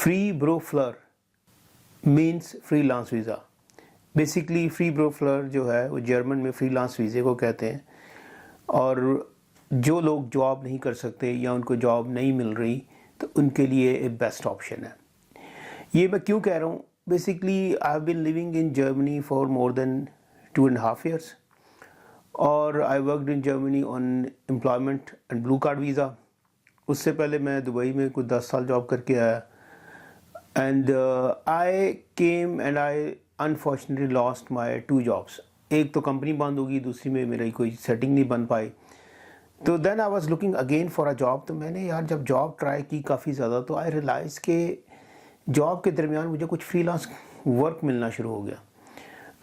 Free ब्रो flower means freelance visa. Basically free ब्रो फ्लर जो है वो जर्मन में फ्रीलांस वीज़े को कहते हैं, और जो लोग जॉब नहीं कर सकते या उनको जॉब नहीं मिल रही तो उनके लिए एक बेस्ट ऑप्शन है। ये मैं क्यों कह रहा हूँ, basically I have been living in Germany for more than 2.5 years, और I worked in Germany on employment and blue card visa. उससे पहले मैं दुबई में कुछ 10 साल जॉब करके आया, and I came and I unfortunately lost my 2 jobs। एक तो कंपनी बंद होगी, दूसरी में मेरी कोई सेटिंग नहीं बन पाई। तो then I was looking again for a job. तो मैंने यार जब जॉब ट्राई की काफ़ी ज़्यादा, तो आई रियलाइज़ के जॉब के दरमियान मुझे कुछ फ्रीलांस वर्क मिलना शुरू हो गया,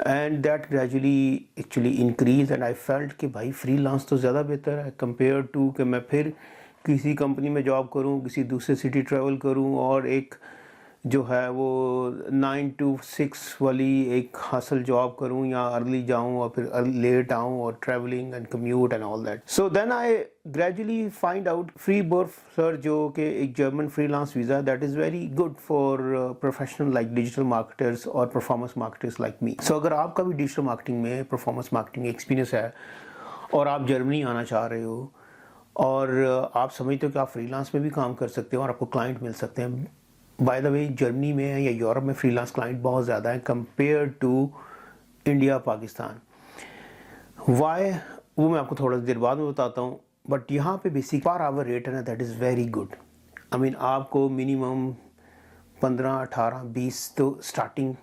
and that gradually actually increase, and I felt कि भाई फ्रीलांस तो ज़्यादा बेहतर है कंपेयर टू कि मैं फिर किसी कंपनी में जॉब करूं, किसी दूसरे सिटी ट्रैवल करूं, और एक जो है वो 9 to 6 वाली एक हासिल जॉब करूं, या अर्ली जाऊं और फिर लेट आऊं, और travelling and commute and all that. So then I gradually find out फ्री ब्रो फ्लर जो कि एक German freelance visa that is very good for professional like digital marketers और performance marketers like me. So अगर आपका भी डिजिटल मार्केटिंग में परफॉर्मेंस मार्केटिंग एक्सपीरियंस है और आप जर्मनी आना चाह रहे हो, और आप समझते हो कि आप फ्रीलांस में भी काम कर सकते हो और आपको क्लाइंट मिल सकते हैं। बाय द वे जर्मनी में या यूरोप में फ्रीलांस क्लाइंट बहुत ज़्यादा है compare to India Pakistan. Why वो मैं आपको थोड़ा देर बाद में बताता हूँ, बट यहाँ पे बेसिक पर आवर रेट है ना, that is very good. I mean आपको मिनिमम 15-18-20 तो starting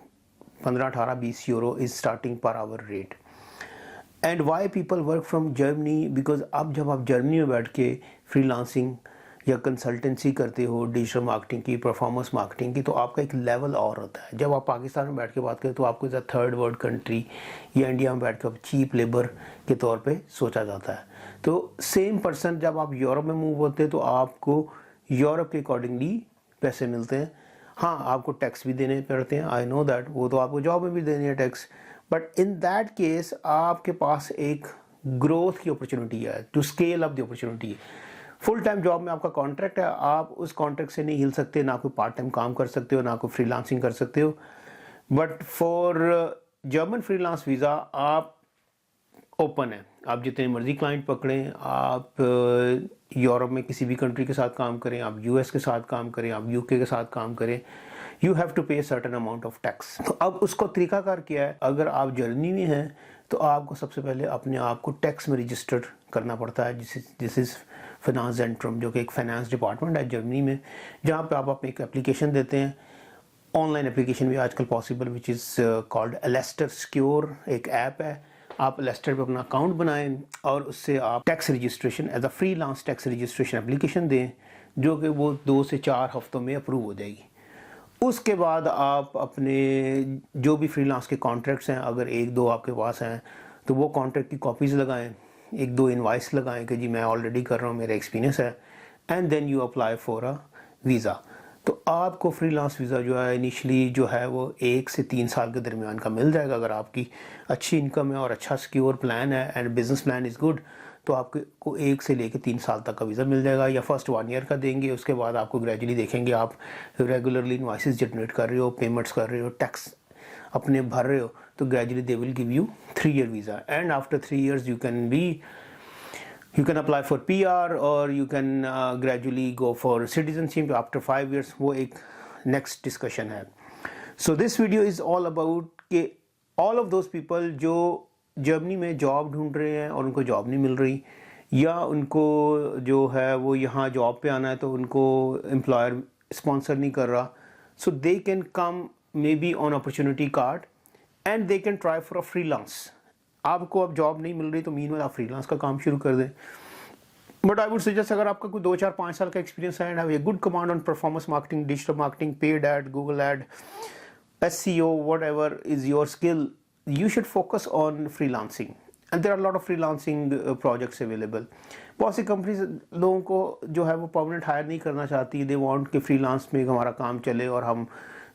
15-18-20 euro is starting per hour rate. And why people work from Germany, because अब जब आप जर्मनी में बैठ के फ्रीलांसिंग या कंसल्टेंसी करते हो डिजिटल मार्केटिंग की, परफॉर्मेंस मार्केटिंग की, तो आपका एक लेवल और होता है। जब आप पाकिस्तान में बैठ के बात करें तो आपको as a third world country या इंडिया में बैठ कर चीप लेबर के तौर पे सोचा जाता है। तो सेम पर्सन जब आप यूरोप में मूव होते हैं तो आपको यूरोप के अकॉर्डिंगली पैसे मिलते हैं। हाँ, आपको टैक्स भी देने पड़ते हैं, आई नो दैट, वो तो आपको जॉब में भी देनी है tax, but in that case आपके पास एक ग्रोथ की अपॉर्चुनिटी है, to scale up the opportunity. Full time job में आपका कॉन्ट्रैक्ट है, आप उस कॉन्ट्रैक्ट से नहीं हिल सकते, ना कोई पार्ट टाइम काम कर सकते हो, ना कोई फ्रीलांसिंग कर सकते हो। But for German freelance visa आप ओपन है, आप जितने मर्जी क्लाइंट पकड़ें, आप यूरोप में किसी भी कंट्री के साथ काम करें, आप यूएस के साथ काम करें, आप यूके के साथ काम करें, यू हैव टू पे सर्टेन अमाउंट ऑफ टैक्स। तो अब उसको तरीकाकार क्या है, अगर आप जर्मनी में हैं तो आपको सबसे पहले अपने आप को टैक्स में रजिस्टर करना पड़ता है, दिस इज़ फाइनेंस एंट्रम, जो कि एक फाइनेंस डिपार्टमेंट है जर्मनी में, जहाँ पे आप एक एप्लीकेशन देते हैं। ऑनलाइन एप्लीकेशन भी आजकल possible, which is called Alastair secure, एक ऐप है। आप एलेस्टर पे अपना अकाउंट बनाएं और उससे आप tax registration as a freelance tax registration application दें, जो कि वो 2 से 4 हफ्तों में अप्रूव हो जाएगी। उसके बाद आप अपने जो भी फ्रीलांस के कॉन्ट्रैक्ट्स हैं, अगर 1-2 आपके पास हैं, तो वो कॉन्ट्रैक्ट की कॉपीज़ लगाएं, 1-2 इनवाइस लगाएं कि जी मैं ऑलरेडी कर रहा हूँ, मेरा एक्सपीरियंस है, and then you apply for a visa. तो आपको फ्रीलांस वीज़ा जो है इनिशियली जो है वो 1 से 3 साल के दरमियान का मिल जाएगा। अगर आपकी अच्छी इनकम है और अच्छा सिक्योर प्लान है and business plan is good, तो आपको 1 से लेकर 3 साल तक का वीज़ा मिल जाएगा, या फर्स्ट 1 ईयर का देंगे। उसके बाद आपको ग्रेजुअली देखेंगे आप रेगुलरली इनवॉइसेस जनरेट कर रहे हो, पेमेंट्स कर रहे हो, टैक्स अपने भर रहे हो, तो gradually they will give you 3 year visa, and after 3 years you can apply for PR, or you can gradually go for citizenship after 5 years। वो एक next discussion है। So this video is all about कि all of those people जो Germany में job ढूंढ रहे हैं और उनको जॉब नहीं मिल रही, या उनको जो है वो यहाँ जॉब पे आना है तो उनको एम्प्लॉयर स्पॉन्सर नहीं कर रहा, so they can come maybe on opportunity card and they can try for a freelance। आपको अब जॉब नहीं मिल रही तो मीनवाइल आप फ्रीलांस का काम शुरू कर दें। बट आई वुड सजेस्ट, अगर आपका कोई 2-4-5 साल का एक्सपीरियंस है and have a good command on performance marketing, digital marketing, paid ad, Google ad, SEO, whatever is your skill, you should focus on freelancing, and there are a lot of freelancing projects available। बहुत सी companies लोगों को जो है वो permanent hire नहीं करना चाहती, they want कि फ्रीलांस में हमारा काम चले और हम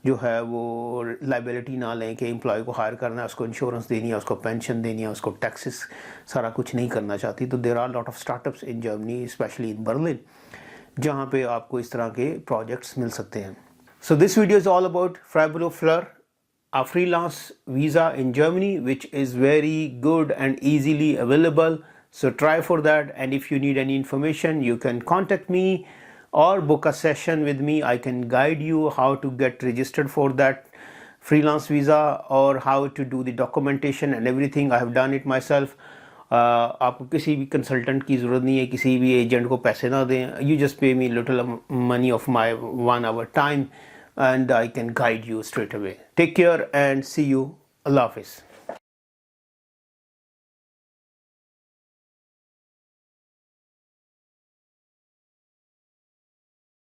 जो है वो लाइबिलिटी ना लें कि एम्प्लॉय को हायर करना है, उसको इंश्योरेंस देनी है, उसको पेंशन देनी है, उसको टैक्सेस सारा कुछ नहीं करना चाहती। तो there are lot of startups in Germany, specially in Berlin, जहाँ पे आपको इस तरह के प्रोजेक्ट्स मिल सकते हैं। So this video is all about Freiberufler, a freelance visa in Germany, which is very good and easily available. So try for that, and if you need any information, you can contact me or book a session with me. I can guide you how to get registered for that freelance visa or how to do the documentation and everything. I have done it myself. आपको किसी भी consultant की ज़रूरत नहीं है, किसी भी agent को पैसे ना दें. You just pay me little money of my 1 hour time and I can guide you straight away. Take care and see you. Allah Hafiz.